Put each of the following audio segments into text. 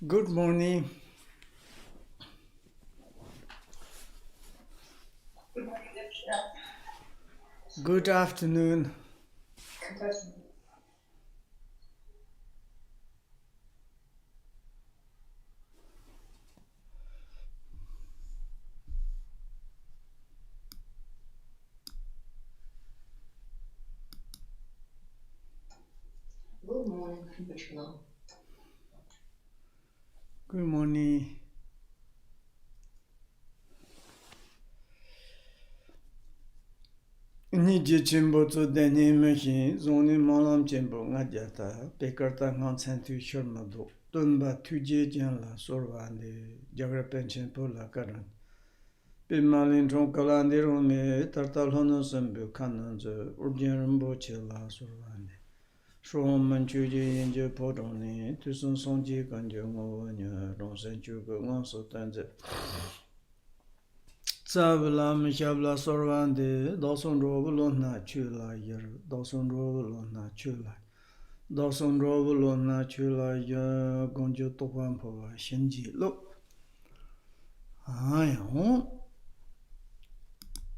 Good morning. Good afternoon. Good morning, Rinpoche. Good morning. Ni je chimbo to deni mehin zoni malam chimbo ngajata pekarta ngan santu shormado tumba tuje janla sorvande jagra pension pola karan pimalin tron kalandi rome tartal hono sambu kananzo Orgyen Rinpoche la sorvande Shom manchuje yenje podone tusun sonji kanjo ngonya ronsen chugo ngonso tanze Tsabla mishabla sorvande doson robulo na chula yer doson robulo na chula doson robulo na chula yer gonjo topan po shinji lo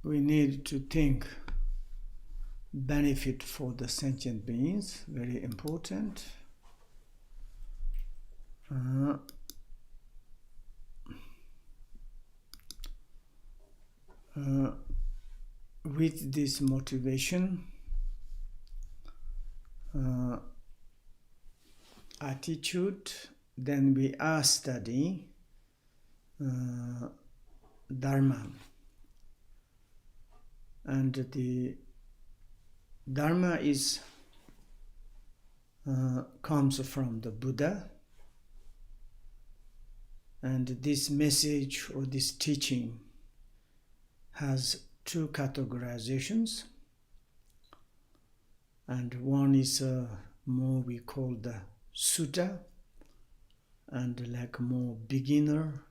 we need to think benefit for the sentient beings, very important. With this motivation, attitude, then we are studying Dharma. And the Dharma is comes from the Buddha. And this message or this teaching has two categorizations. And one is more we call the sutta, and like more beginner,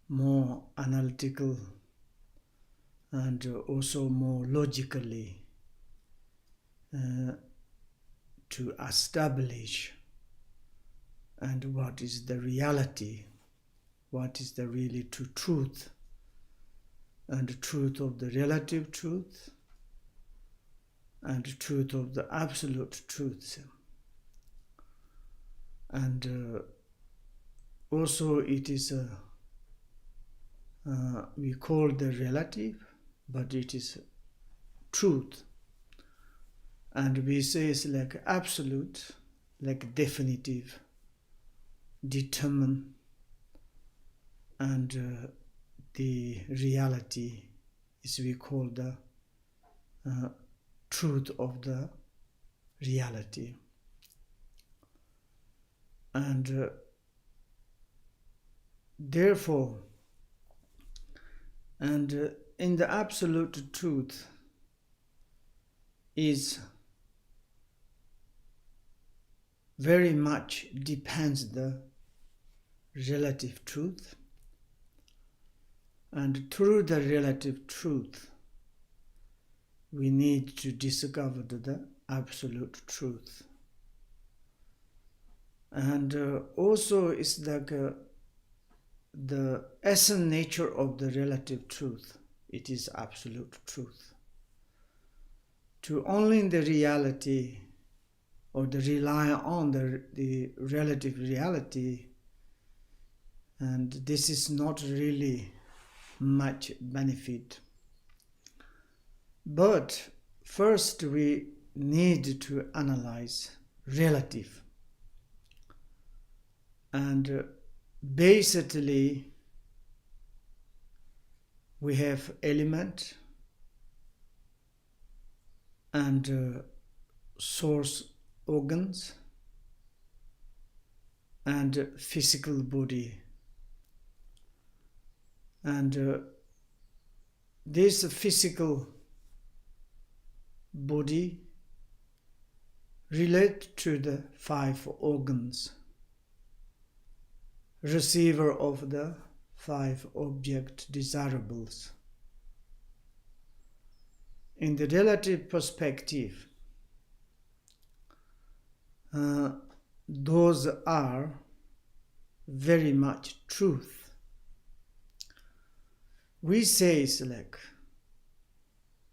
more analytical, and also more logically to establish and what is the reality, what is the really true truth, and the truth of the relative truth, and the truth of the absolute truth. And also it is we call the relative, but it is truth. And we say it's like absolute, like definitive, determined, and the reality is we call the truth of the reality. And therefore, and in the absolute truth is very much depends the relative truth, and through the relative truth we need to discover the absolute truth. And also it's like the essence nature of the relative truth, it is absolute truth. To only the reality or to rely on the relative reality, and this is not really much benefit. But first we need to analyze relative. And basically we have element and source organs and physical body. And this physical body relates to the 5 organs, receiver of the 5 object desirables. In the relative perspective, those are very much truth. We say it's like,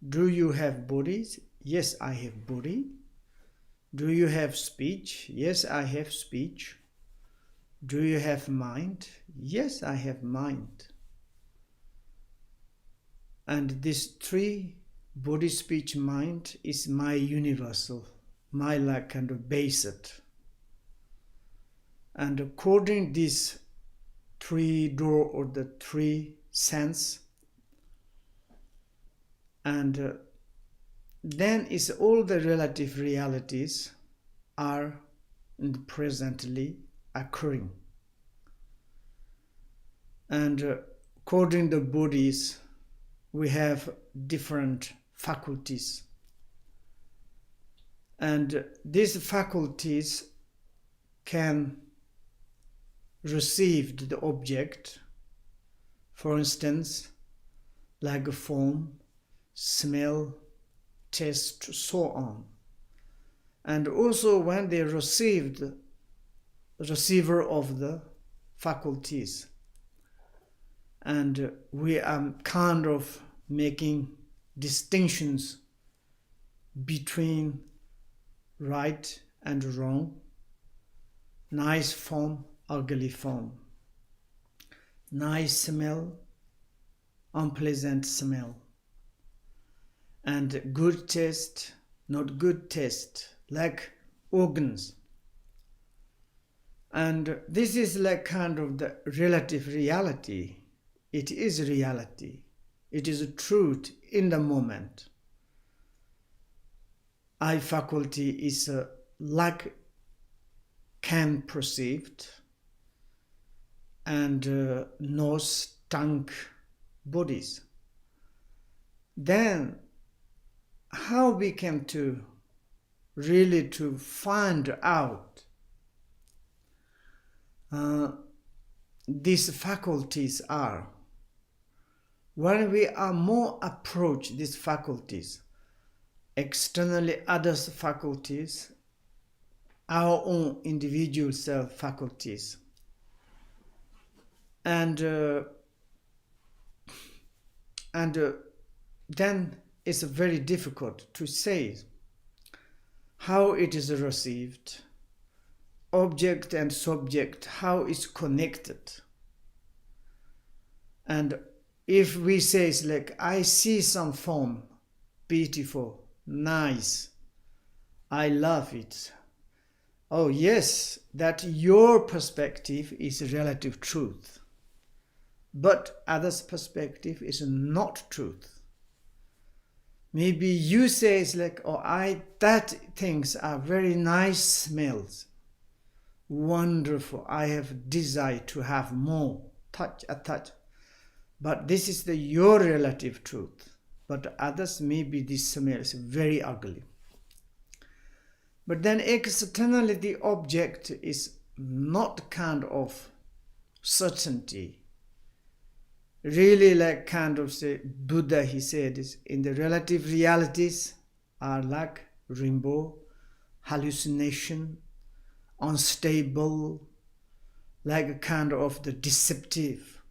do you have bodies? Yes, I have body. Do you have speech? Yes, I have speech. Do you have mind? Yes, I have mind. And this three, body, speech, mind, is my universal, my like kind of basic. And according this three door or the three sense, and then is all the relative realities are presently occurring. And according to the bodies, we have different faculties. And these faculties can receive the object, for instance, like a form, smell, taste, so on. And also when they received the receiver of the faculties, and we are kind of making distinctions between right and wrong, nice form, ugly form, nice smell, unpleasant smell, and good taste, not good taste, like organs. And this is like kind of the relative reality. It is reality. It is a truth in the moment. Eye faculty is like can perceived, and nose, tongue, bodies. Then how we can to really to find out these faculties are, when we are more approach these faculties, externally others faculties, our own individual self faculties, and then it's very difficult to say how it is received, object and subject, how it's connected. And if we say it's like, I see some form, beautiful, nice, I love it. Oh yes, that your perspective is relative truth. But others' perspective is not truth. Maybe you say it's like, oh, that things are very nice smells. Wonderful. I have desire to have more. Touch. But this is your relative truth. But others, maybe this smell is very ugly. But then externally the object is not kind of certainty. Really like kind of say, Buddha, he said, is in the relative realities are like rainbow, hallucination, unstable, like a kind of the deceptive.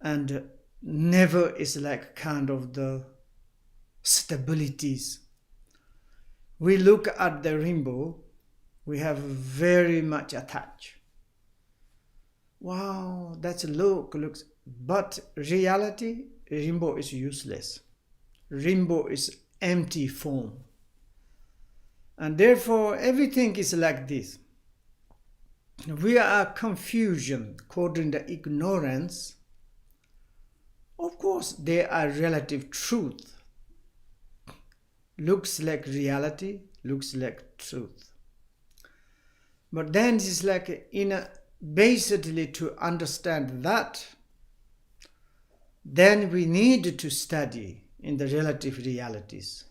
And never is like kind of the stabilities. We look at the rainbow, we have very much attached. Wow, that's looks, but reality, rainbow is useless. Rainbow is empty form. And therefore, everything is like this. We are confusion, according to ignorance. Of course, they are relative truth. Looks like reality, looks like truth. But then it's like basically to understand that, then we need to study in the relative realities.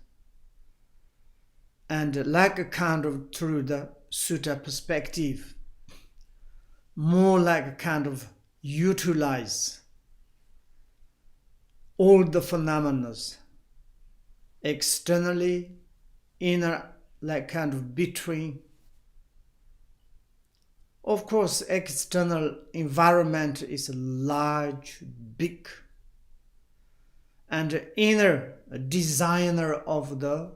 And like a kind of through the sutta perspective, more like a kind of utilize all the phenomena externally, inner, like kind of between, Of course, external environment is large, big, and inner designer of the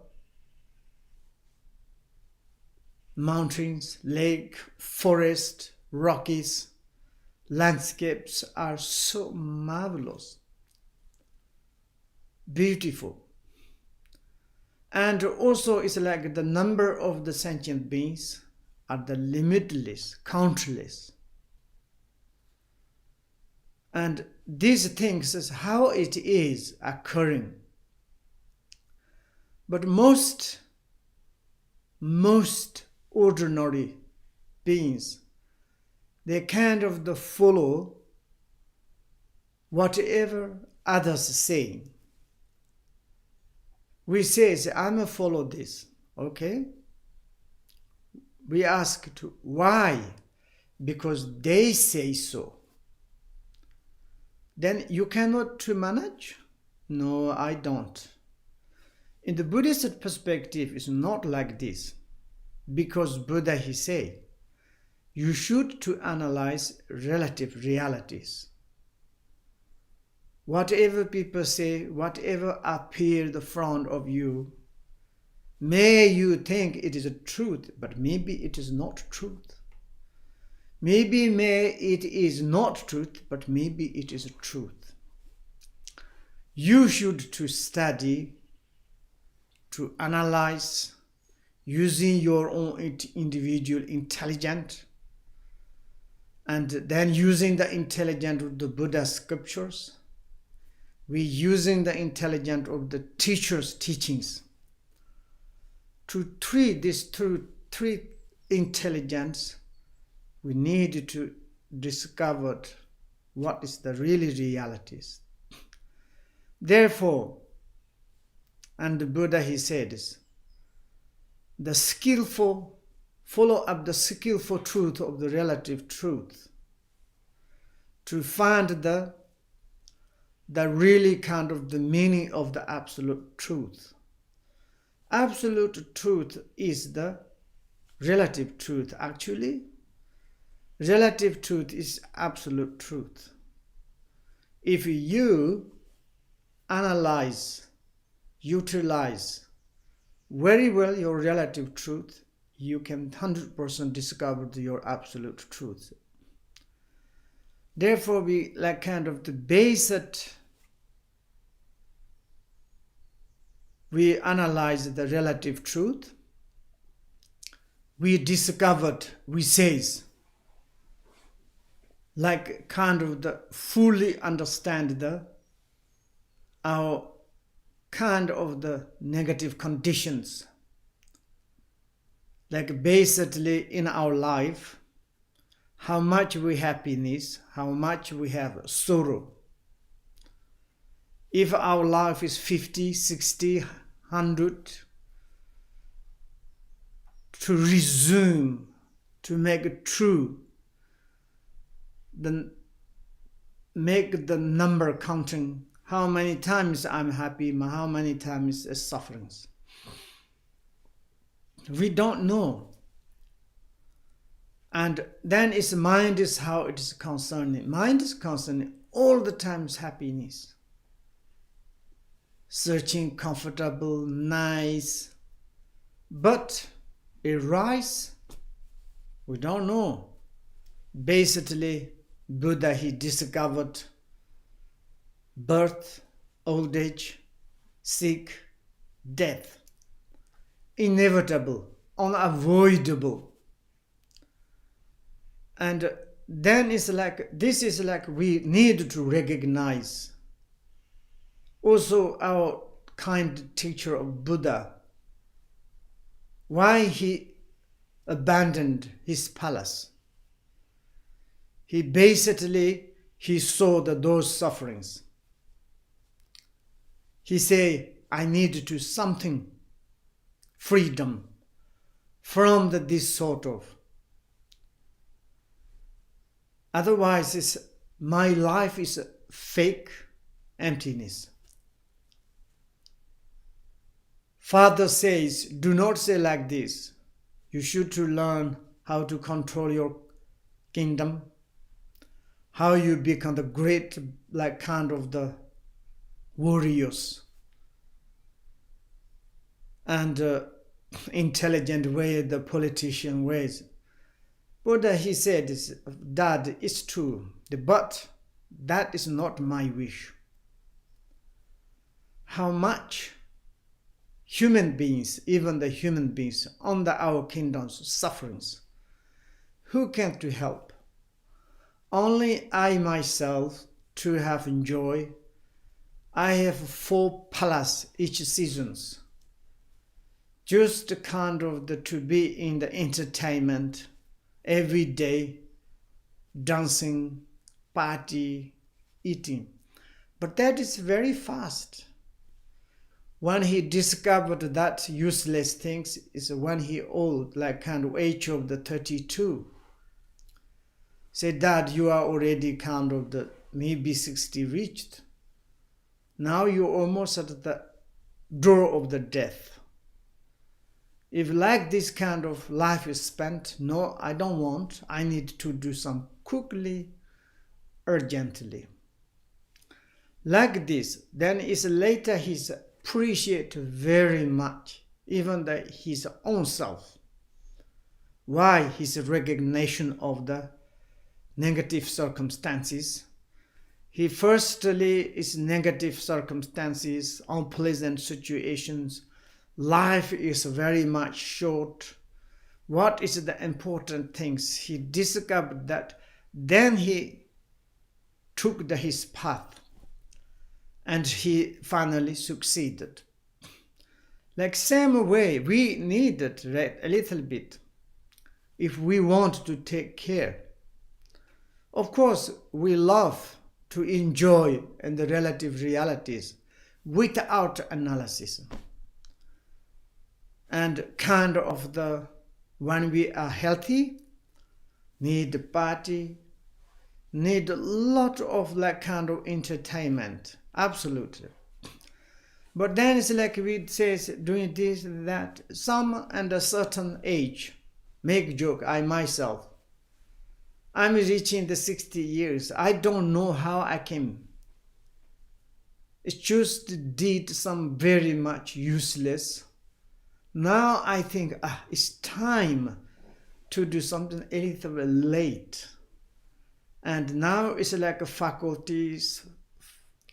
mountains, lake, forest, rockies, landscapes are so marvelous, beautiful. And also it's like the number of the sentient beings are the limitless, countless. And these things is how it is occurring. But most ordinary beings, they kind of follow whatever others say. We say, I'm going to follow this, okay? We ask to, why? Because they say so. Then you cannot to manage? No, I don't. In the Buddhist perspective, it's not like this. Because Buddha, he said, you should to analyze relative realities. Whatever people say, whatever appears in front of you, may you think it is a truth, but maybe it is not truth. Maybe it is not truth, but maybe it is a truth. You should to study, to analyze, using your own individual intelligence, and then using the intelligence of the Buddha scriptures. We using the intelligence of the teacher's teachings to treat this through three intelligence. We need to discover what is the really realities. Therefore, and the Buddha, he says, the skillful follow up the skillful truth of the relative truth to find the really kind of the meaning of the absolute truth. Absolute truth is the relative truth. Actually, relative truth is absolute truth. If you analyze, utilize very well your relative truth, you can 100% discover your absolute truth. Therefore, we like kind of the basic. We analyze the relative truth. We discovered, we says, like kind of the fully understand our kind of the negative conditions. Like basically in our life, how much we happiness, how much we have sorrow. If our life is 50, 60, 100, to resume, to make it true, then make the number counting, how many times I'm happy, how many times is sufferings. We don't know. And then its mind is how it is concerning. Mind is concerning all the times happiness. Searching comfortable, nice. But it rise, we don't know. Basically, Buddha, he discovered birth, old age, sick, death. Inevitable, unavoidable. And then it's like, this is like we need to recognize. Also our kind teacher of Buddha, why he abandoned his palace. He saw those sufferings. He said, I need to something, freedom from this sort of. Otherwise, my life is a fake emptiness. Father says, do not say like this. You should to learn how to control your kingdom, how you become the great, like kind of the warriors, and intelligent way, the politician ways. Buddha, he said, that is true, but that is not my wish. How much human beings, even the human beings under our kingdom's sufferings, who can to help? Only I myself to have joy. I have 4 palaces each seasons. Just kind of to be in the entertainment every day, dancing, party, eating. But that is very fast. When he discovered that useless things is when he old, like kind of age of the 32. Said, Dad, you are already kind of the maybe 60 reached. Now you're almost at the door of the death. If like this kind of life is spent, no, I don't want. I need to do some quickly, urgently. Like this, then is later he's appreciate very much, even his own self. Why? His recognition of the negative circumstances. He firstly is negative circumstances, unpleasant situations. Life is very much short. What is the important things? He discovered that. Then he took his path. And he finally succeeded. Like same way, we needed a little bit if we want to take care. Of course, we love to enjoy in the relative realities without analysis. And kind of when we are healthy, need the party, need a lot of like kind of entertainment. Absolutely. But then it's like we say doing this and that. Some and a certain age make joke. I myself, I'm reaching the 60 years. I don't know how I came. It's just did some very much useless. Now I think it's time to do something a little bit late. And now it's like a faculties,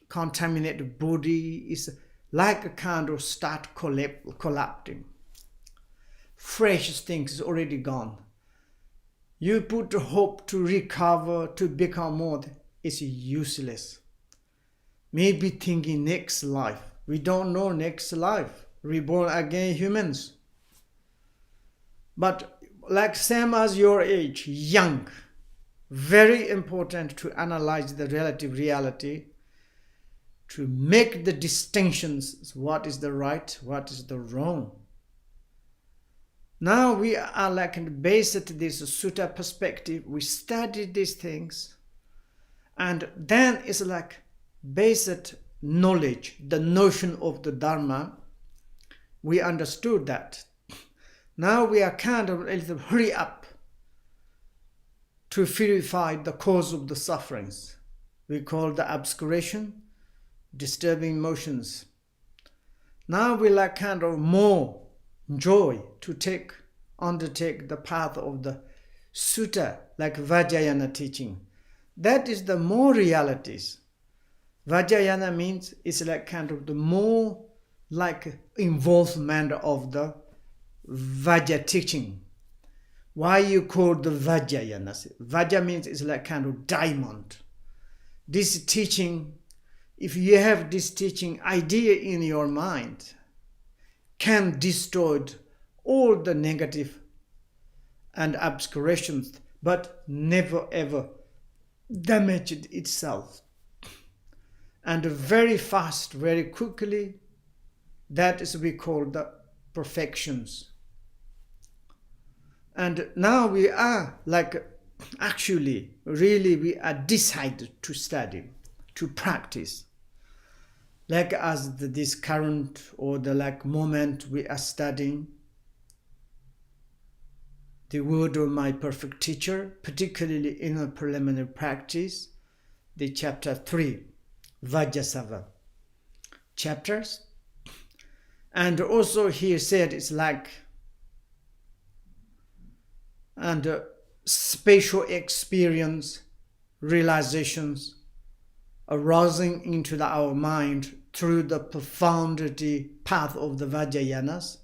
contaminated body is like a kind of start collapsing. Fresh things is already gone. You put hope to recover, to become more, it's useless. Maybe thinking next life. We don't know next life. Reborn again humans. But like same as your age, young, very important to analyze the relative reality, to make the distinctions, what is the right, what is the wrong. Now we are like based at this sutta perspective, we study these things, and then it's like basic knowledge, the notion of the Dharma, we understood that. Now we are kind of a little hurry up to purify the cause of the sufferings. We call the obscuration, disturbing motions. Now we like kind of more joy to undertake the path of the sutta, like Vajrayana teaching. That is the more realities. Vajrayana means it's like kind of the more like involvement of the Vajra teaching. Why you call the Vajrayana? Vajra means it's like kind of diamond. This teaching, if you have this teaching idea in your mind, can destroy all the negative and obscurations, but never ever damage it itself. And very fast, very quickly, that is we call the perfections. And now we are like, actually, really we are decided to study, to practice. Like as this current or the like moment we are studying, the word of my perfect teacher, particularly in a preliminary practice, the chapter 3, VAJRASATTVA chapters. And also he said it's like and spatial experience, realizations arising into our mind through the profundity path of the Vajrayanas.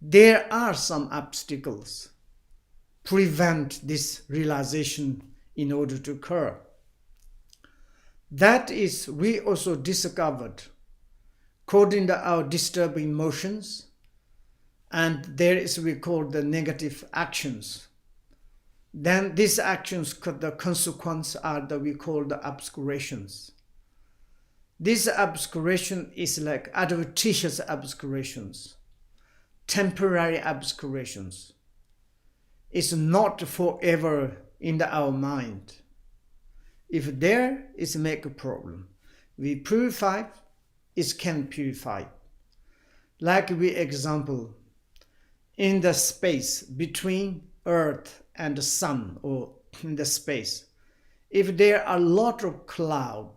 There are some obstacles prevent this realization in order to occur. That is, we also discovered, according to our disturbed emotions, and there is we call the negative actions. Then these actions, the consequence are that we call the obscurations. This obscuration is like adventitious obscurations, temporary obscurations. It's not forever in our mind. If there is make a problem, we purify, it can purify. Like we example, in the space between earth and the sun, or in the space, if there are a lot of cloud,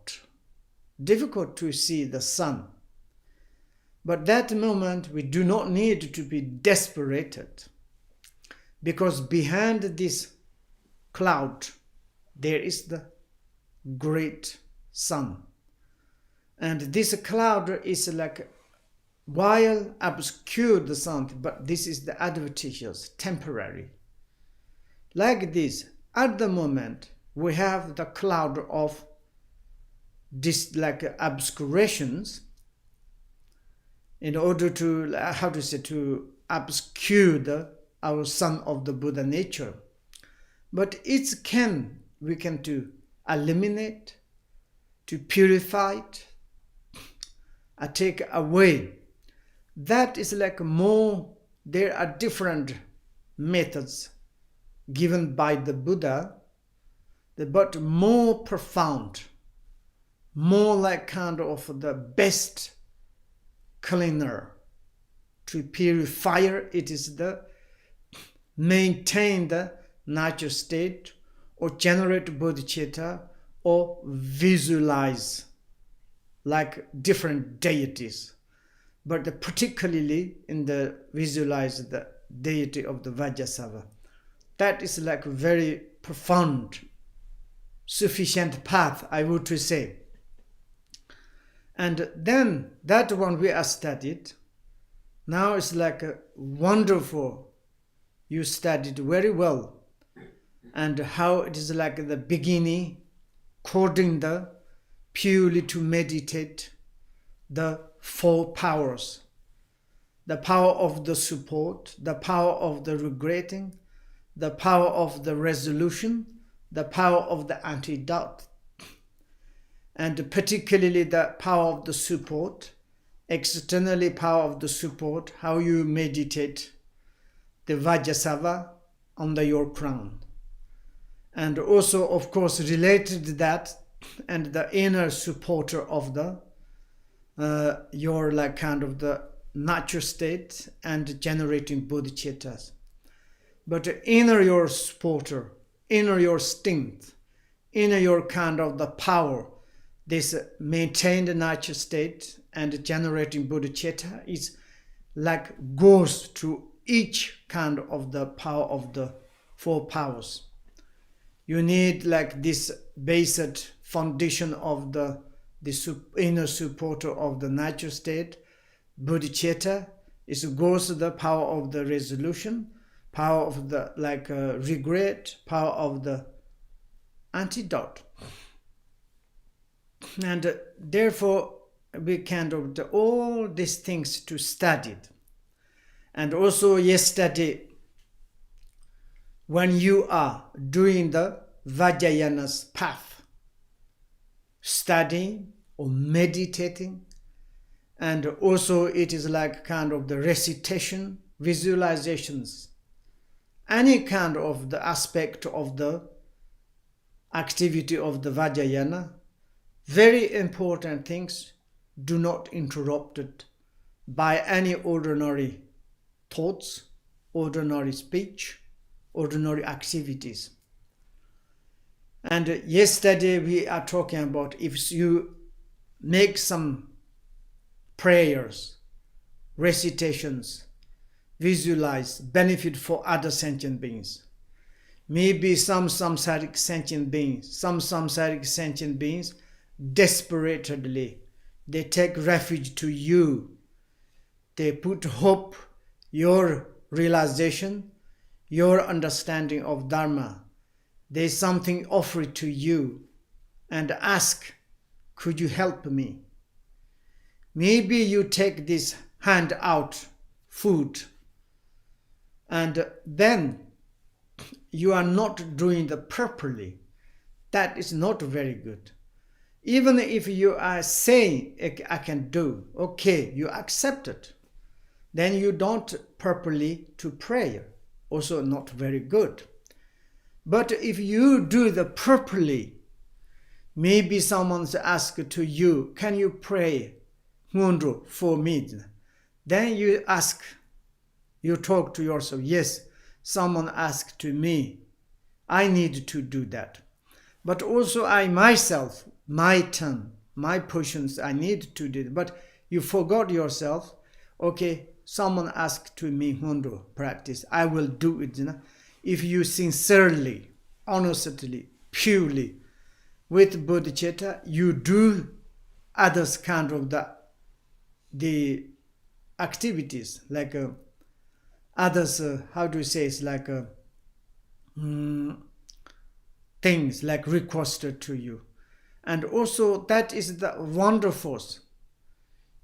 difficult to see the sun. But that moment we do not need to be desperate, because behind this cloud there is the great sun. And this cloud is like while obscure the sun, but this is the adventitious, temporary. Like this, at the moment, we have the cloud of this like obscurations in order to, to obscure our sun of the Buddha nature. But we can to eliminate, to purify it, take away. That is like more, there are different methods given by the Buddha, but more profound, more like kind of the best cleaner. To purify it is the maintain the natural state, or generate bodhicitta, or visualize like different deities. But particularly in the visualize the deity of the Vajrasattva. That is like a very profound, sufficient path, I would to say. And then that one we are studied. Now it's like a wonderful, you studied very well. And how it is like the beginning, according the purely to meditate the four powers. The power of the support, the power of the regretting, the power of the resolution, the power of the antidote, and particularly the power of the support, externally power of the support, how you meditate the Vajrasattva under your crown. And also, of course, related to that, and the inner supporter of the your like kind of the natural state and generating bodhicittas. But inner your supporter, inner your strength, inner your kind of the power, this maintained natural state and generating bodhicitta is like goes to each kind of the power of the four powers. You need like this basic foundation of the inner supporter of the natural state, bodhicitta. It goes to the power of the resolution, power of the like regret, power of the antidote. And therefore we can do all these things to study it. And also yesterday, when you are doing the Vajrayana's path, studying or meditating, and also it is like kind of the recitation, visualizations, any kind of the aspect of the activity of the Vajrayana, very important things, do not interrupt it by any ordinary thoughts, ordinary speech, ordinary activities. And yesterday we are talking about if you make some prayers, recitations, visualize, benefit for other sentient beings. Maybe some samsaric sentient beings desperately, they take refuge to you. They put hope, your realization, your understanding of Dharma. There's something offered to you and ask, could you help me? Maybe you take this hand out food and then you are not doing it properly. That is not very good. Even if you are saying, I can do, okay, you accept it. Then you don't properly to pray. Also not very good. But if you do the properly, maybe someone's asked to you, can you pray for me? Then you ask, you talk to yourself, yes, someone asked to me, I need to do that. But also I myself, my turn, my portions, I need to do it. But you forgot yourself, okay, someone asked to me, practice, I will do it. If you sincerely, honestly, purely, with bodhicitta, you do others kind of the activities, like others, how do you say, it's like things like requested to you. And also that is the wonderful.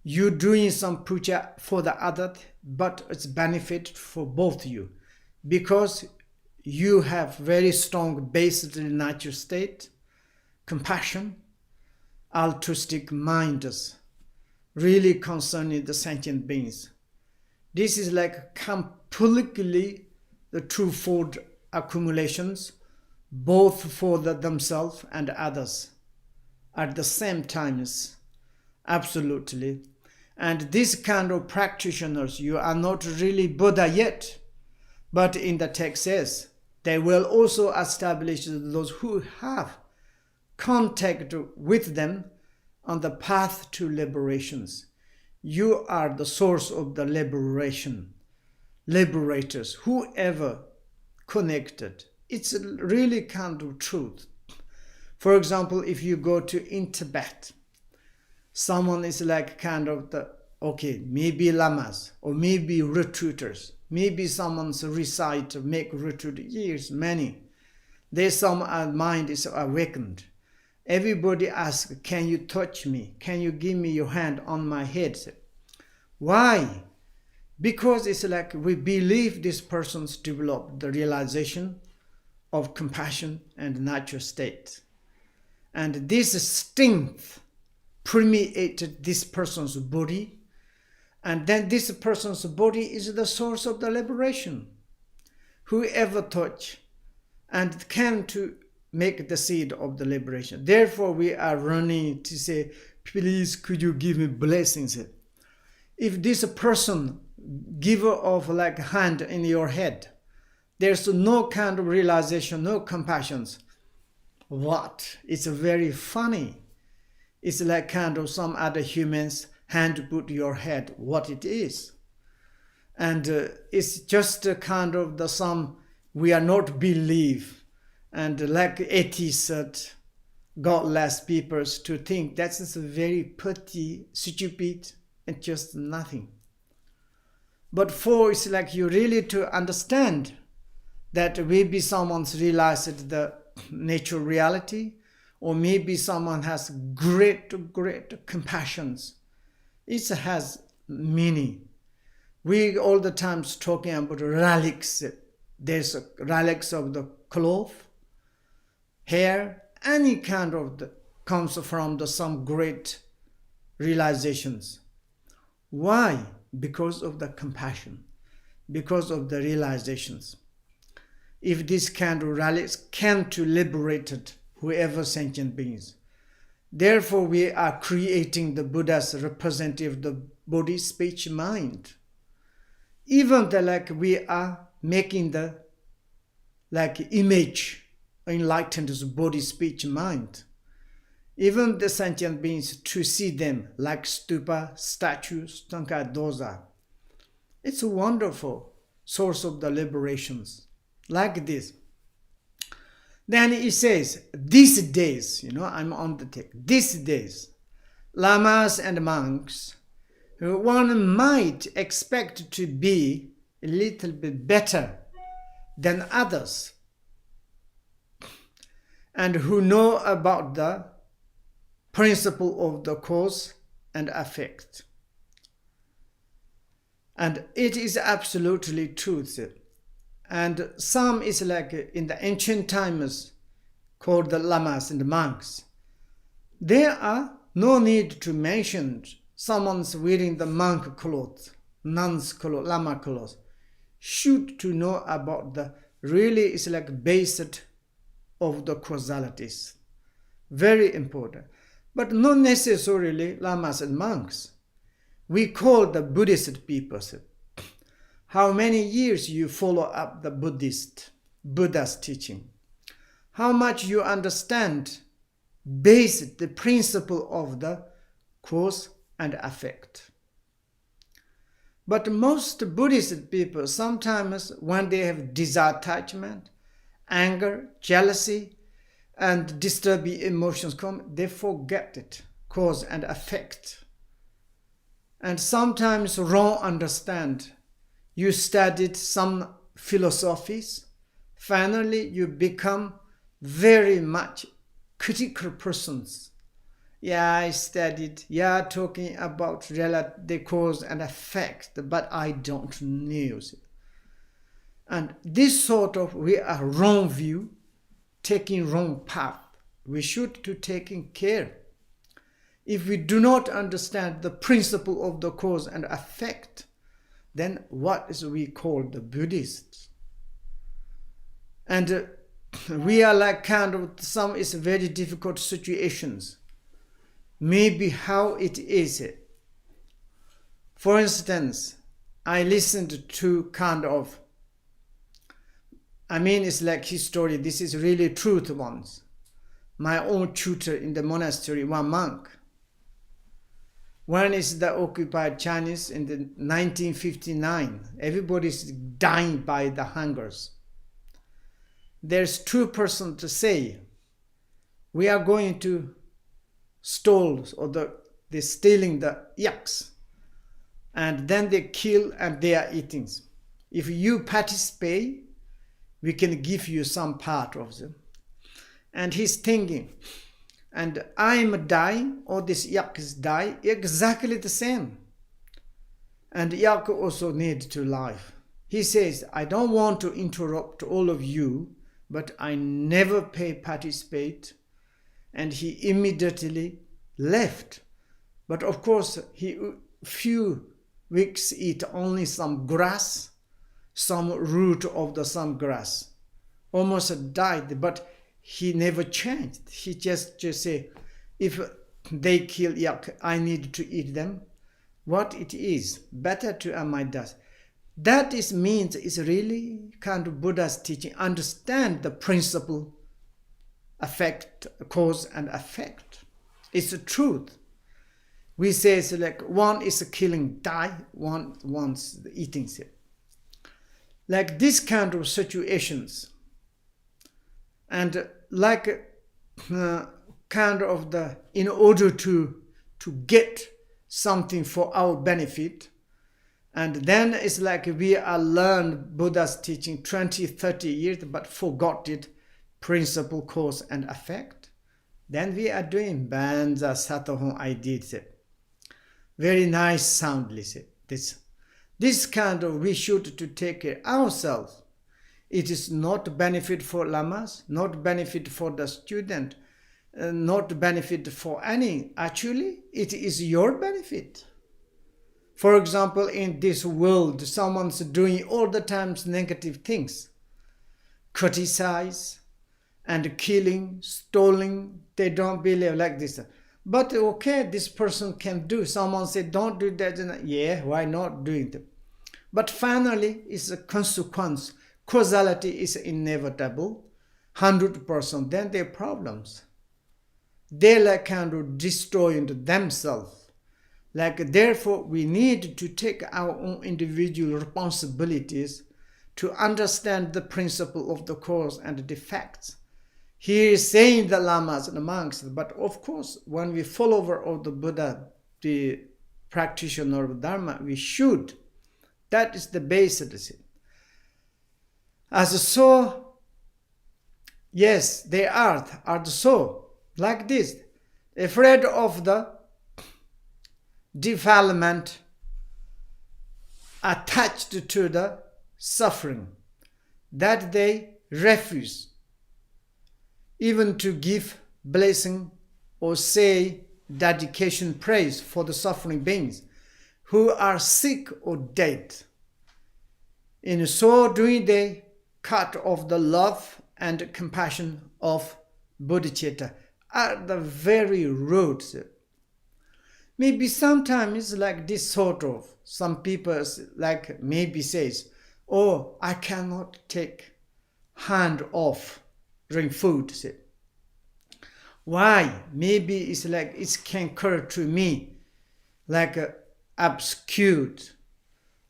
You doing some puja for the other, but it's benefit for both you, because you have very strong based natural state, compassion, altruistic minds, really concerning the sentient beings. This is like completely the twofold accumulations, both for themselves and others, at the same times, absolutely. And this kind of practitioners, you are not really Buddha yet, but in the text says, they will also establish those who have contact with them on the path to liberations. You are the source of the liberation, liberators, whoever connected. It's really kind of truth. For example, if you go to in Tibet, someone is like kind of the, okay, maybe lamas or maybe retreaters, maybe someone's recite, make retreat years, many. There's some mind is awakened. Everybody asks, can you touch me? Can you give me your hand on my head? Why? Because it's like we believe this person's developed the realization of compassion and natural state. And this strength permeated this person's body, and then this person's body is the source of the liberation. Whoever touch and can to make the seed of the liberation. Therefore we are running to say, please could you give me blessings? If this person giver of like hand in your head, there's no kind of realization, no compassions. What? It's very funny. It's like kind of some other humans hand put your head, what it is. And it's just a kind of the some we are not believe. And like atheists, godless people to think that's just very petty, stupid, and just nothing. But for it's like you really to understand that maybe someone's realized the natural reality, or maybe someone has great compassions. It has meaning. We all the times talking about relics. There's relics of the cloth, hair, any kind of comes from some great realizations. Why? Because of the compassion, because of the realizations. If this kind of relics can to liberate whoever sentient beings. Therefore we are creating the Buddha's representative, the body, speech, mind. Even like we are making the like image, enlightened body, speech, mind. Even the sentient beings to see them like stupa, statues, dosa. It's a wonderful source of the liberations, like this. Then he says, these days, I'm on the take, these days, lamas and monks, one might expect to be a little bit better than others, and who know about the principle of the cause and effect. And it is absolutely truth. And some is like in the ancient times called the lamas and the monks. There are no need to mention someone's wearing the monk clothes, nun's clothes, lama clothes. Should to know about the really is like basic of the causalities. Very important. But not necessarily lamas and monks. We call the Buddhist people. How many years you follow up the Buddha's teaching? How much you understand the principle of the cause and effect? But most Buddhist people, sometimes when they have desire attachment, anger, jealousy, and disturbing emotions come, they forget it, cause and effect. And sometimes wrong understand. You studied some philosophies, finally you become very much critical persons. Yeah, I studied, talking about the cause and effect, but I don't know it. And this sort of, we are wrong view, taking wrong path. We should to taking care. If we do not understand the principle of the cause and effect, then what is we call the Buddhists? And we are like kind of, some is very difficult situations. Maybe how it is. For instance, I listened to kind of, it's like history, this is really truth ones. My own tutor in the monastery, one monk. One is the occupied Chinese in the 1959. Everybody's dying by the hungers. There's two persons to say, we are going to stole, or they're stealing the yaks. And then they kill and they are eating. If you participate, we can give you some part of them. And he's thinking, and I'm dying, or this yak is dying, exactly the same. And yak also needs to live. He says, I don't want to interrupt all of you, but I never participate. And he immediately left. But of course, he few weeks eat only some grass, some root of some grass. Almost died, but he never changed. He just say, if they kill yak, I need to eat them. What it is, better to avoid that. That means it's really kind of Buddha's teaching. Understand the principle, effect, cause and effect. It's the truth. We say it's like one is killing, die, one's eating it. Like this kind of situations. And like kind of the, in order to get something for our benefit, and then it's like we are learned Buddha's teaching 20, 30 years, but forgot it, principle, cause and effect. Then we are doing VAJRASATTVA, I did it. Very nice soundly. This kind of, we should to take care ourselves. It is not benefit for lamas, not benefit for the student, not benefit for any. Actually, it is your benefit. For example, in this world, someone's doing all the times negative things. Criticize and killing, stealing, they don't believe like this. But okay, this person can do. Someone said, don't do that. Yeah, why not doing it? But finally, it's a consequence. causality is inevitable, 100%, then there are problems. They're like kind of destroying themselves. Like, therefore, we need to take our own individual responsibilities to understand the principle of the cause and the effects. He is saying the lamas and the monks, but of course, when we follower of the Buddha, the practitioner of Dharma, we should. That is the basis. As so, yes, they are the so, like this, afraid of the defilement, attached to the suffering, that they refuse even to give blessing or say dedication praise for the suffering beings who are sick or dead. In so doing, they cut off the love and compassion of bodhicitta at the very roots. Maybe sometimes like this sort of, some people like maybe says, oh, I cannot take hand off during food. Why? Maybe it's like it can occur to me like obscured.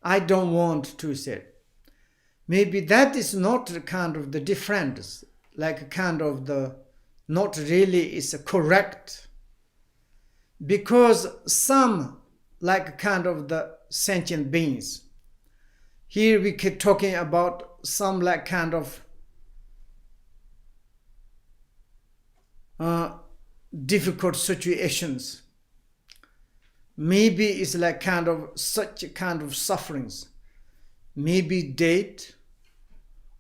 I don't want to say. Maybe that is not kind of the difference, like kind of the not really is correct. Because some like kind of the sentient beings, here we keep talking about some like kind of difficult situations. Maybe it's like kind of such a kind of sufferings. Maybe dead,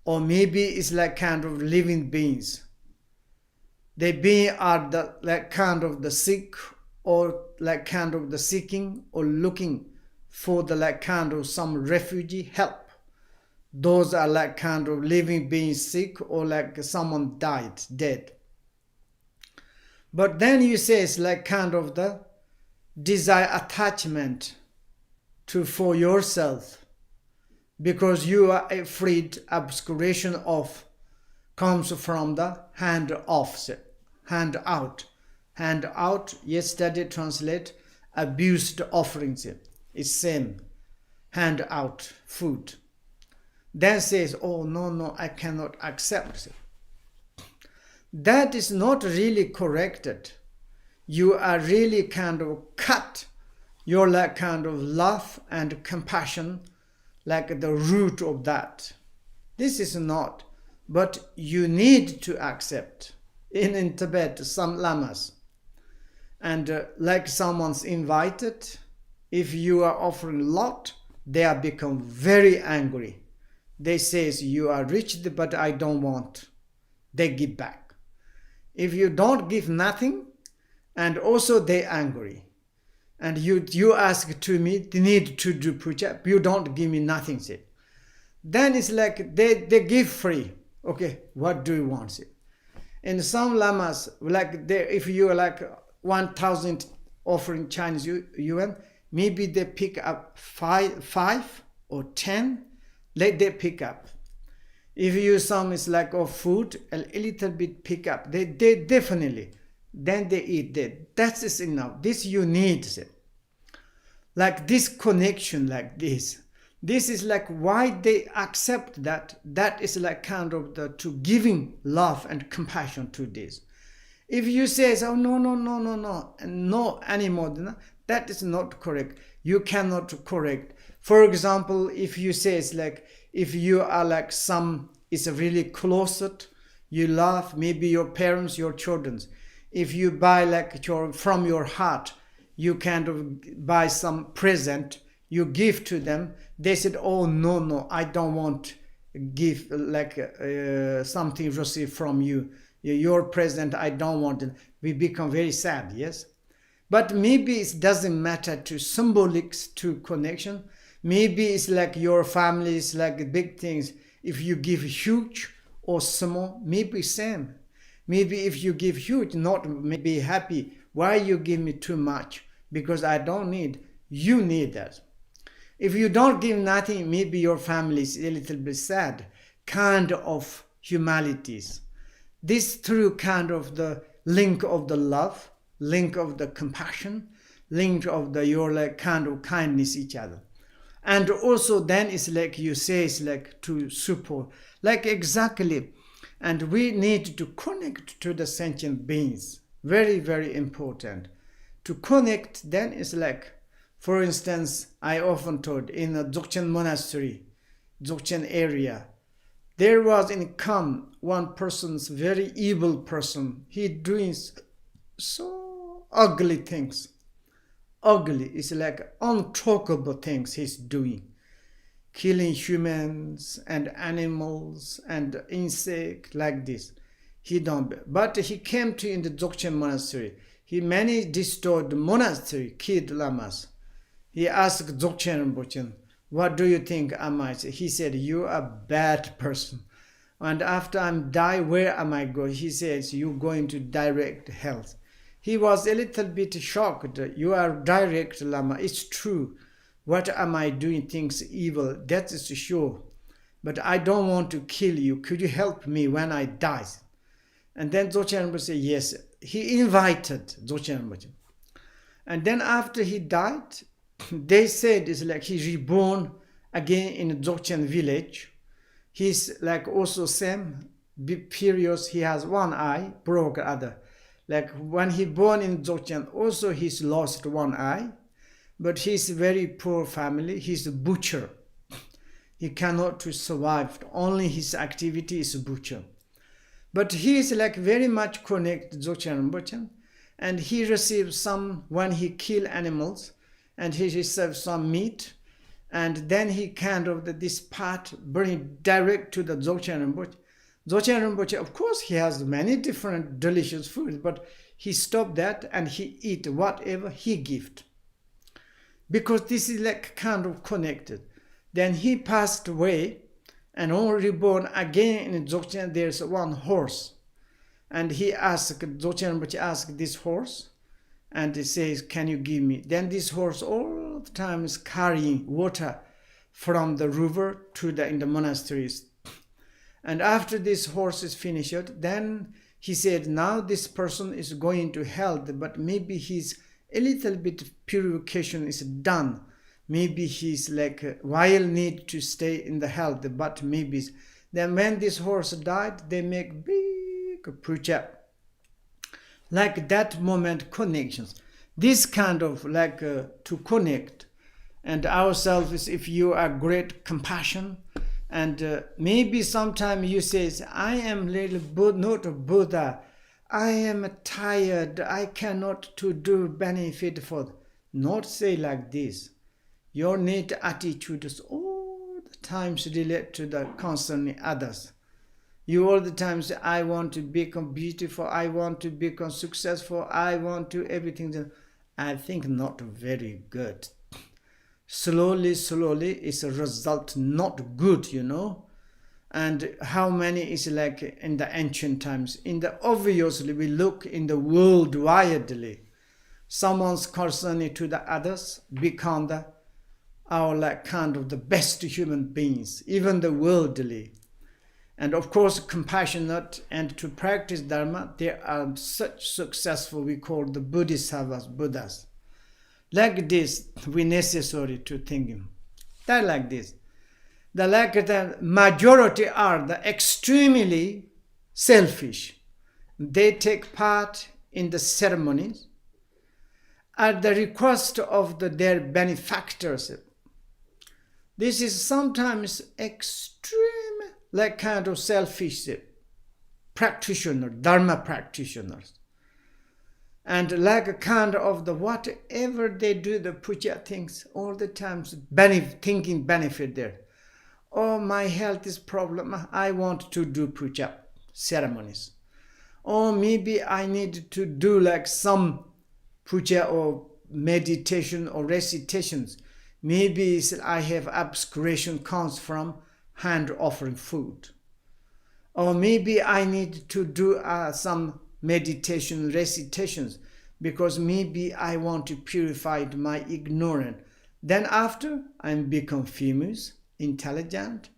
or maybe it's like kind of living beings. They being are the like kind of the sick, or like kind of the seeking or looking for the like kind of some refugee help. Those are like kind of living beings sick, or like someone died, dead. But then you say it's like kind of the desire attachment to for yourself, because you are afraid obscuration of comes from the hand off, hand out. Hand out, yesterday translate abused offerings. It's same. Hand out, food. Then says, oh no, I cannot accept it. That is not really corrected. You are really kind of cut your like kind of love and compassion, like the root of that. This is not, but you need to accept. In Tibet, some lamas, and like someone's invited, if you are offering a lot, they are become very angry. They says, you are rich, but I don't want. They give back. If you don't give nothing, and also they angry. And you ask to me, they need to do puja, you don't give me nothing. Say. Then it's like they give free. Okay, what do you want? Say. And some lamas, like if you are like 1,000 offering Chinese yuan, maybe they pick up five or 10, let they pick up. If you some is like of food, a little bit pick up. They definitely, then they eat that. That is enough. This you need. Like this connection like this. This is like why they accept that. That is like kind of the to giving love and compassion to this. If you say, oh no anymore, that is not correct. You cannot correct. For example, if you say it's like, if you are like some, it's really closet, you love, maybe your parents, your children. If you buy like from your heart, you kind of buy some present, you give to them. They said, oh no, I don't want give like something received from you. Your present, I don't want it. We become very sad, yes? But maybe it doesn't matter to symbolics, to connection. Maybe it's like your family is like big things. If you give huge or small, maybe same. Maybe if you give huge, not maybe happy. Why you give me too much? Because I don't need. You need that. If you don't give nothing, maybe your family is a little bit sad. kind of humanities. This through kind of the link of the love, link of the compassion, link of the your like kind of kindness each other. And also then it's like you say, it's like to support, like exactly. And we need to connect to the sentient beings. Very, very important. To connect then is like, for instance, I often told in a Dzogchen monastery, Dzogchen area, there was in Kham one person's very evil person. He doing so ugly things. Ugly. It's like untalkable things he's doing. Killing humans and animals and insects like this. He don't. But he came to in the Dzogchen monastery. He managed to destroy the monastery, killed lamas. He asked Dzogchen Rinpoche, what do you think am I? He said, you are a bad person. And after I'm die, where am I going? He says, you going to direct health. He was a little bit shocked. You are direct lama. It's true. What am I doing things evil? That is sure. But I don't want to kill you. Could you help me when I die? And then Dzogchen Rinpoche said, yes. He invited Dzogchen Rinpoche. And then after he died, they said it's like he reborn again in Dzogchen village. He's like also same periods. He has one eye, broke other. Like when he born in Dzogchen, also he's lost one eye. But he's very poor family. He's a butcher. He cannot to survive. Only his activity is a butcher. But he is like very much connected to Dzogchen Rinpoche. And he receives some, when he kill animals, and he receives some meat, and then he kind of this part bring direct to the Dzogchen Rinpoche. Dzogchen Rinpoche, of course, he has many different delicious foods, but he stopped that and he eat whatever he gift. Because this is like kind of connected. Then he passed away, and only reborn again in Dzogchen. There's one horse, and he asked Dzogchen Rinpoche asked this horse, and he says, "Can you give me?" Then this horse all the time is carrying water from the river to in the monasteries. And after this horse is finished, then he said, "Now this person is going to health, but maybe he's a little bit purification is done. Maybe he's like while need to stay in the health, but maybe." Then when this horse died, they make big puja. Like that moment connections. This kind of like to connect. And ourselves is if you are great compassion. And maybe sometime you say, "I am little not a Buddha. I am tired. I cannot to do benefit for." Not say like this. Your need attitude is all the times relate to the concerning others. You all the time say, "I want to become beautiful. I want to become successful. I want to everything." I think not very good. Slowly is a result not good, you know. And how many is like in the ancient times? In the obviously we look in the world widely. Someone's concerning to the others become our like kind of the best human beings, even the worldly. And of course, compassionate and to practice Dharma, they are such successful, we call the Bodhisattvas, Buddhas. Like this, we necessary to think. That like this. The majority are the extremely selfish. They take part in the ceremonies at the request of their benefactors. This is sometimes extreme, like kind of selfish practitioner, Dharma practitioners. And like a kind of the whatever they do, the puja things, all the times thinking benefit there. Oh, my health is problem. I want to do puja ceremonies. Or maybe I need to do like some puja or meditation or recitations. Maybe I have obscuration comes from hand offering food. Or maybe I need to do some meditation recitations because maybe I want to purify my ignorance. Then after I become famous, intelligent,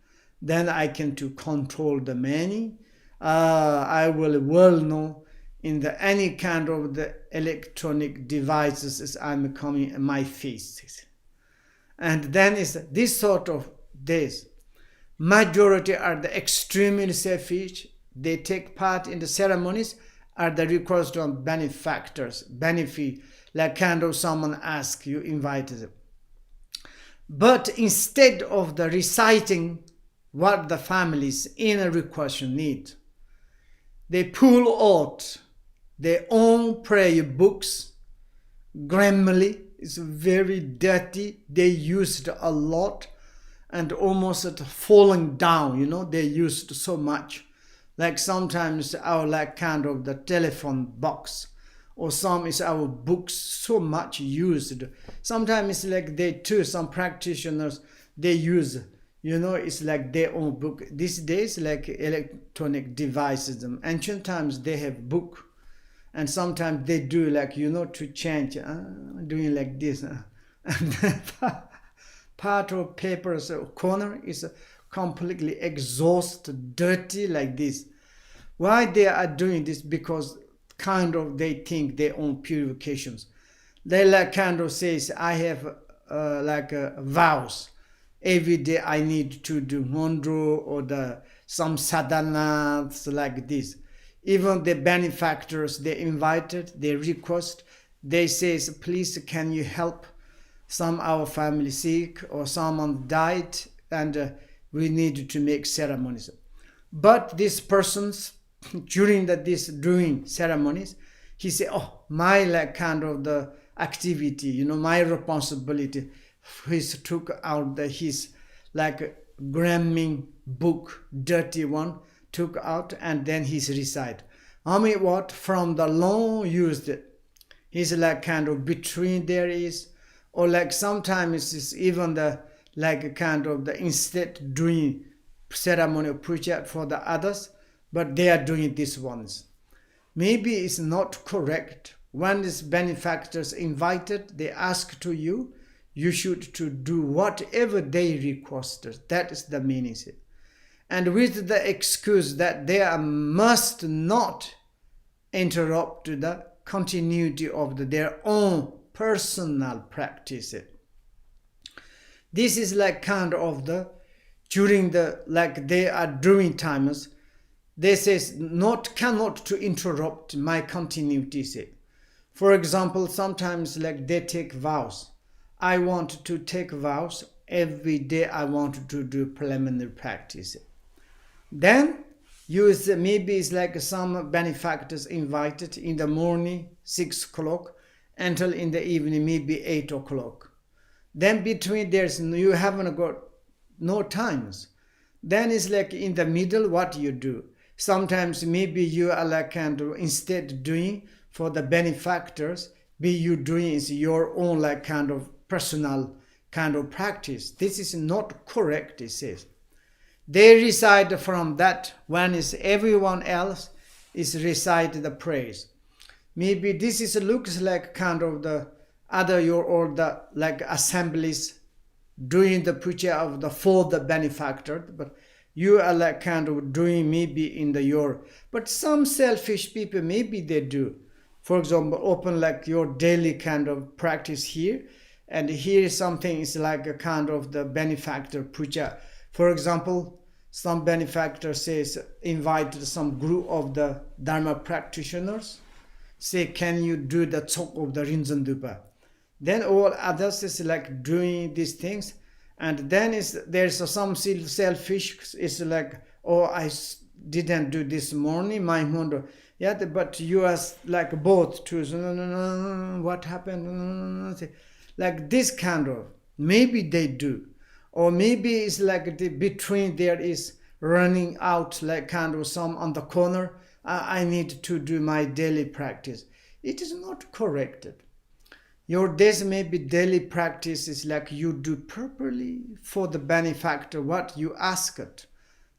then I can to control the many. I will well know in the any kind of the electronic devices as I'm coming in my face. And then is this sort of this. Majority are the extremely selfish. They take part in the ceremonies are the request of benefactors, benefit, like kind of someone ask you, invited them. But instead of the reciting what the families in a request need, they pull out their own prayer books. Grammarly is very dirty. They used a lot and almost falling down, they used so much. Like sometimes our like kind of the telephone box, or some is our books so much used. Sometimes it's like they too, some practitioners, they use, it's like their own book. These days, like electronic devices, ancient times they have book. And sometimes they do like, to change, doing like this. And part of paper's corner is completely exhausted, dirty like this. Why they are doing this? Because kind of they think their own purifications. They like kind of says, I have vows. Every day I need to do mondro or some sadhanas like this. Even the benefactors, they invited, they request, they say, please can you help some our family sick or someone died and we need to make ceremonies. But these persons, during this doing ceremonies, he said, my like kind of the activity, my responsibility. He took out his like gramming book, dirty one, took out and then he's recite. What from the long used it. He's like kind of between there is, or like sometimes it's even the like kind of the instead doing ceremonial puja for the others, but they are doing these ones. Maybe it's not correct. When these benefactors invited, they ask to you, you should to do whatever they requested. That is the meaning. And with the excuse that they must not interrupt the continuity of their own personal practice. This is like kind of during like they are doing times, they says cannot to interrupt my continuity. For example, sometimes like they take vows. I want to take vows every day. I want to do preliminary practice. Then maybe it's like some benefactors invited in the morning 6 o'clock until in the evening maybe 8 o'clock. Then between you haven't got no times. Then it's like in the middle what you do. Sometimes maybe you are like kind of instead doing for the benefactors, you doing is your own like kind of personal kind of practice. This is not correct, it says. They recite from that when is everyone else is recite the praise. Maybe this looks like kind of the other or the like assemblies doing the puja for the benefactor, but you are like kind of doing maybe in but some selfish people maybe they do. For example, open like your daily kind of practice here, and here something is like a kind of the benefactor puja. For example, some benefactor says, invite some group of the Dharma practitioners, say, can you do the chok of the Rinzandupa? Then all others is like doing these things, and then there's some selfish, it's like, I didn't do this morning, my mondo. Yeah, but you are like both too. So, no, what happened? Like this kind of, maybe they do. Or maybe it's like between there is running out like kind of some on the corner. I need to do my daily practice. It is not corrected. Your days maybe daily practice is like you do properly for the benefactor what you ask it.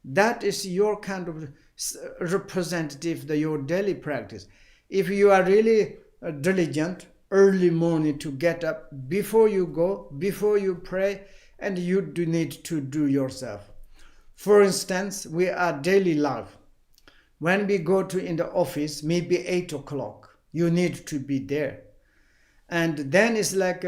That is your kind of representative, your daily practice. If you are really diligent, early morning to get up, before you go, before you pray, and you do need to do yourself. For instance, we are daily life. When we go to in the office, maybe 8 o'clock, you need to be there. And then it's like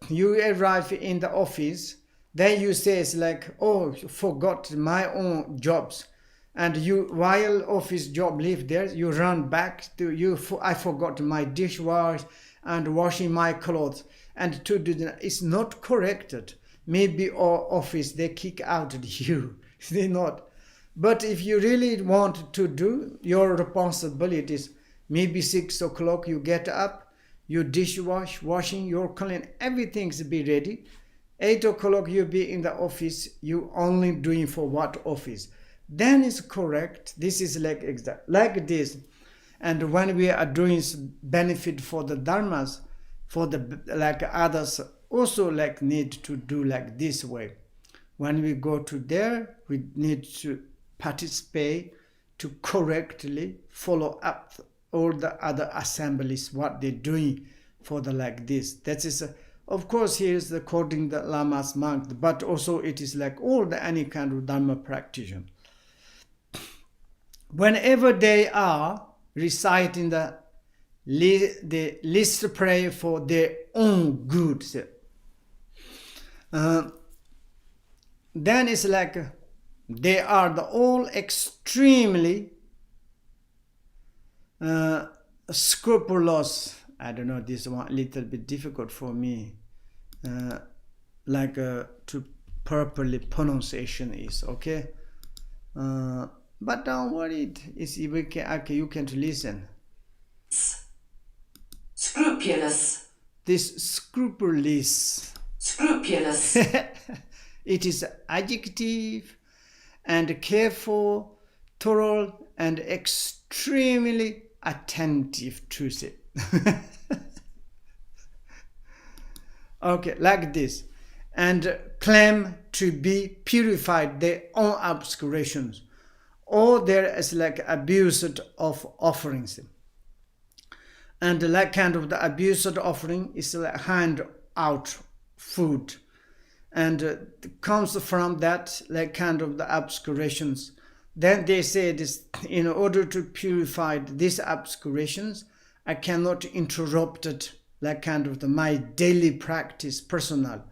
you arrive in the office, then you say it's like, oh, forgot my own jobs. And you, while office job leave there, you run back to you. I forgot my dishwash and washing my clothes. And to do that, it's not corrected. Maybe our office, they kick out you. They not. But if you really want to do your responsibilities, maybe 6 o'clock you get up, you dishwash, washing, your clean, everything's be ready. 8 o'clock you be in the office, you only doing for what office. Then it's correct. This is like exact, like this. And when we are doing benefit for the dharmas, for the like others also like need to do like this way. When we go to there, we need to participate to correctly follow up all the other assemblies, what they're doing for the like this. That is, of course, here is according to the lamas, monks, but also it is like all the any kind of dharma practitioner. Whenever they are reciting the list prayer for their own good, then it's like they are the all extremely scrupulous. I don't know, this one a little bit difficult for me, to properly pronunciation is okay. But don't worry, it's you can listen. Scrupulous. This scrupulous. Scrupulous. It is adjective and careful, thorough, and extremely attentive to it. Okay, like this. And claim to be purified their own obscurations. Or there is like abuse of offerings. And like kind of the abuse of offering is like hand out food. And comes from that like kind of the obscurations. Then they say this, in order to purify these obscurations, I cannot interrupt it like kind of my daily practice personal.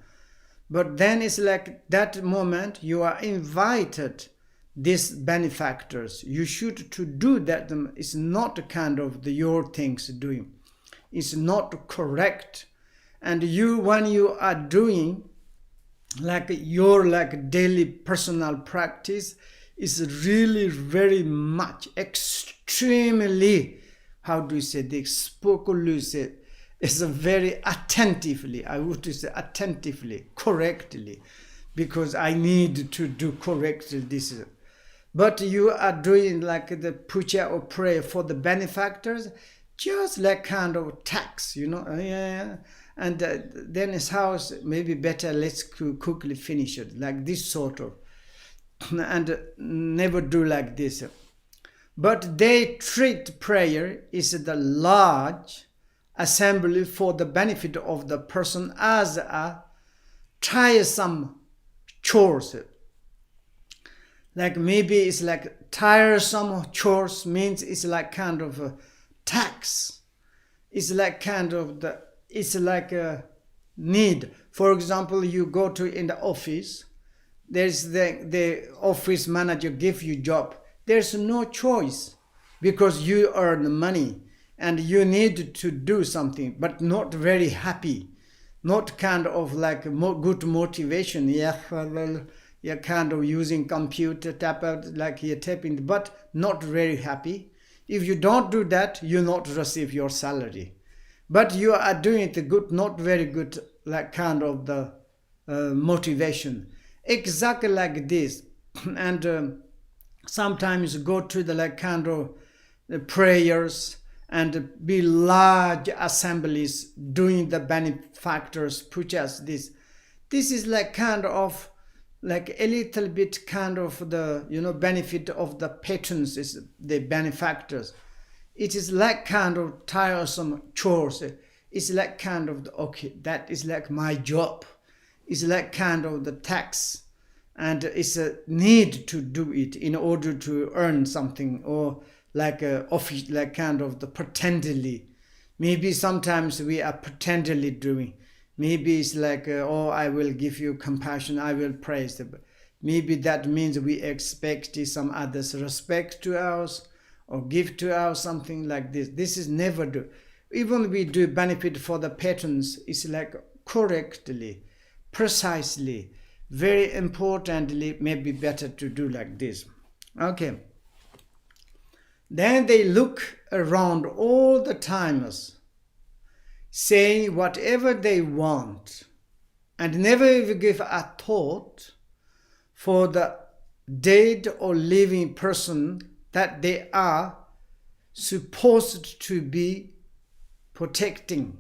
But then it's like that moment you are invited, these benefactors, you should to do that. It's not kind of your things doing. It's not correct. And you, when you are doing like your like daily personal practice, is really very much extremely, how do you say, the spokulus is very attentively, I would say attentively, correctly, because I need to do correctly this. But you are doing like the puja or prayer for the benefactors, just like kind of tax, yeah. And then his house, maybe better, let's quickly finish it, like this sort of. And never do like this. But they treat prayer is the large assembly for the benefit of the person as a tiresome chores. Like maybe it's like tiresome chores means it's like kind of a tax. It's like kind of it's like a need. For example, you go to in the office, there's the office manager give you job. There's no choice because you earn money and you need to do something, but not very happy. Not kind of like good motivation. Yeah, well, you're kind of using computer, tap out like you're tapping, but not very happy. If you don't do that, you not receive your salary. But you are doing it good, not very good, like kind of the motivation. Exactly like this. And sometimes go to the like kind of prayers and be large assemblies doing the benefactors, pujas, this. This is like kind of like a little bit kind of the benefit of the patrons, is the benefactors. It is like kind of tiresome chores. It's like kind of okay, that is like my job. It's like kind of the tax. and it's a need to do it in order to earn something, or like a office, like kind of the pretendedly. Maybe sometimes we are pretendedly doing. Maybe it's like, oh, I will give you compassion, I will praise them. Maybe that means we expect some others respect to us or give to us, something like this. This is never do. Even we do benefit for the patrons, it's like correctly, precisely, very importantly, maybe better to do like this. Okay. Then they look around all the timers, saying whatever they want, and never even give a thought for the dead or living person that they are supposed to be protecting.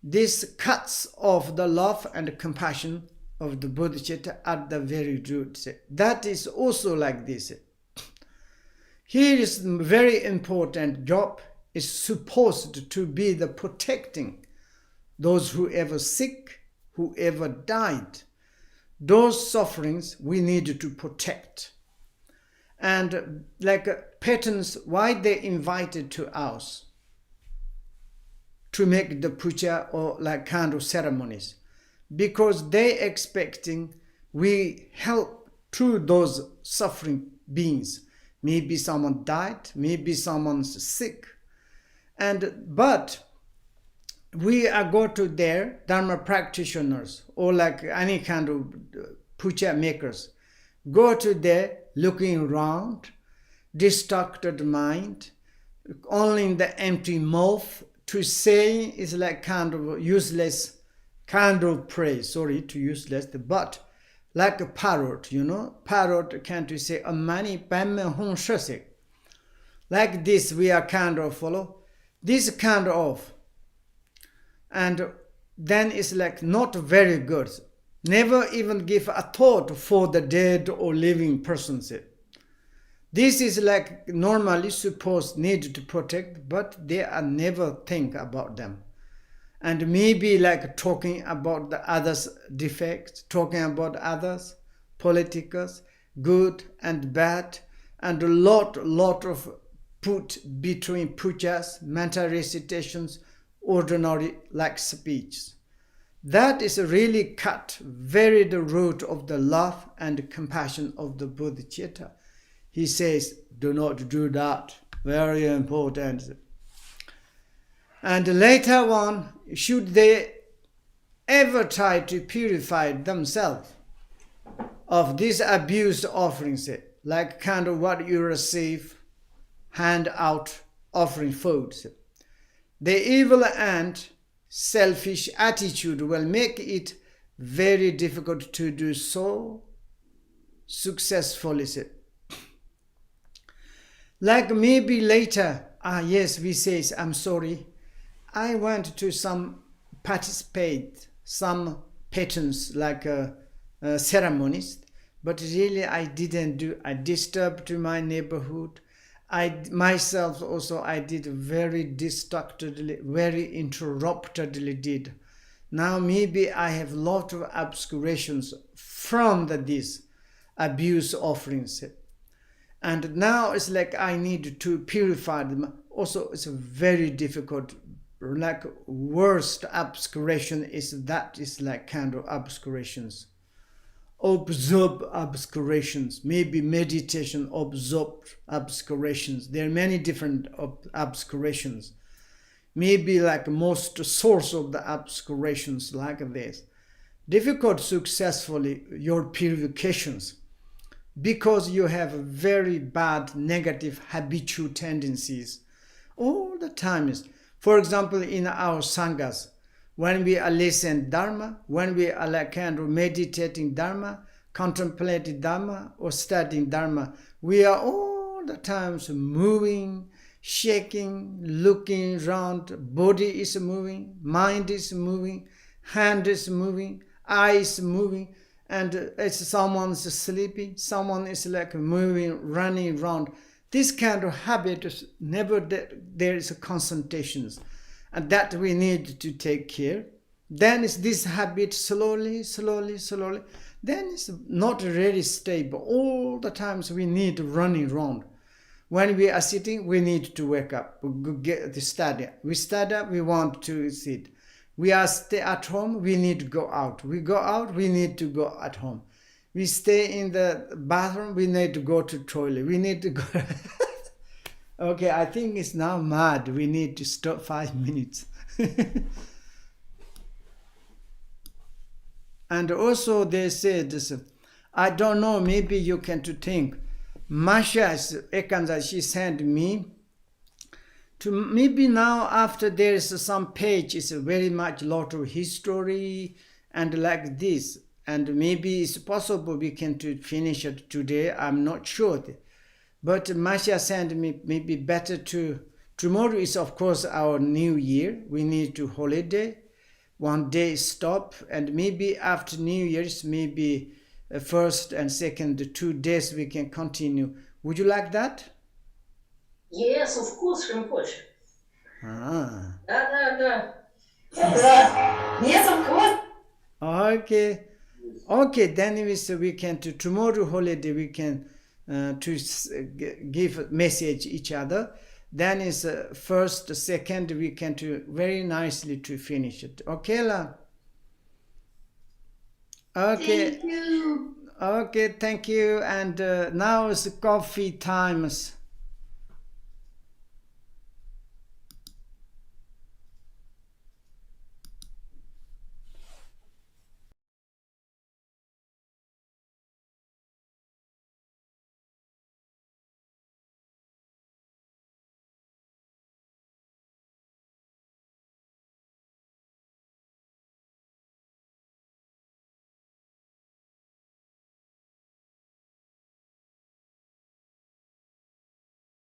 This cuts off the love and compassion of the bodhicitta at the very root. That is also like this. Here is a very important job, is supposed to be the protecting those who ever sick, who ever died. Those sufferings we need to protect. And like patrons, why they invited to us to make the puja or like kind of ceremonies? Because they expecting we help to those suffering beings. Maybe someone died, maybe someone's sick. But we are go to their Dharma practitioners or like any kind of puja makers. Go to there looking around, distracted mind, only in the empty mouth, to say is like kind of useless, kind of praise, sorry to useless, but like a parrot, parrot can't we say, amani pamme hong shese. Like this we are kind of follow, this kind of, and then it's like not very good. Never even give a thought for the dead or living persons. This is like normally supposed need to protect, but they are never think about them. And maybe like talking about the others' defects, talking about others, politicals, good and bad, and a lot of put between pujas, mental recitations, ordinary like speech. That is really cut very the root of the love and compassion of the bodhicitta. He says, do not do that. Very important. And later on, should they ever try to purify themselves of these abused offerings, like kind of what you receive, hand out offering foods, the evil and selfish attitude will make it very difficult to do so successfully. Like maybe later, yes, we say, I'm sorry, I went to participate some patrons like ceremonies, but really I didn't do. I disturbed my neighborhood. I myself also I did very distractedly, very interruptedly did. Now maybe I have a lot of obscurations from these abuse offerings. And now it's like I need to purify them. Also, it's a very difficult, like worst obscuration is like kind of obscurations. Observed obscurations, maybe meditation, observed obscurations. There are many different obscurations. Maybe like most source of the obscurations like this. Difficult successfully your purifications, because you have very bad negative habitual tendencies all the time. For example, in our sanghas, when we are listening Dharma, when we are like kind of meditating Dharma, contemplating Dharma, or studying Dharma, we are all the times moving, shaking, looking around, body is moving, mind is moving, hand is moving, eye is moving, and it's someone's sleeping, someone is like moving, running around. This kind of habit is never there is a concentrations, and that we need to take care. Then is this habit slowly. then it's not really stable. All the times we need running around. When we are sitting, we need to wake up, get to study. We study, we want to sit. We are stay at home, we need to go out. We go out, we need to go at home. We stay in the bathroom, we need to go to toilet. We need to go. Okay, I think it's now mad. We need to stop 5 minutes. And also they said this, I don't know, maybe you can to think. Masha's Ekanza, she sent me to maybe now after there is some page, it's very much lot of history and like this. And maybe it's possible we can to finish it today. I'm not sure. But Masha sent me maybe better to, tomorrow is of course our new year. We need to holiday. One day stop, and maybe after New Year's, maybe first and second 2 days we can continue. Would you like that? Yes, of course, Rinpoche. Ah. Да. Yes, of course. Okay. Okay, then we can to tomorrow holiday we can give a message each other. Then is first, second, we can do very nicely to finish it. Okay, la? Okay. Thank you. Okay, thank you. And now is coffee times.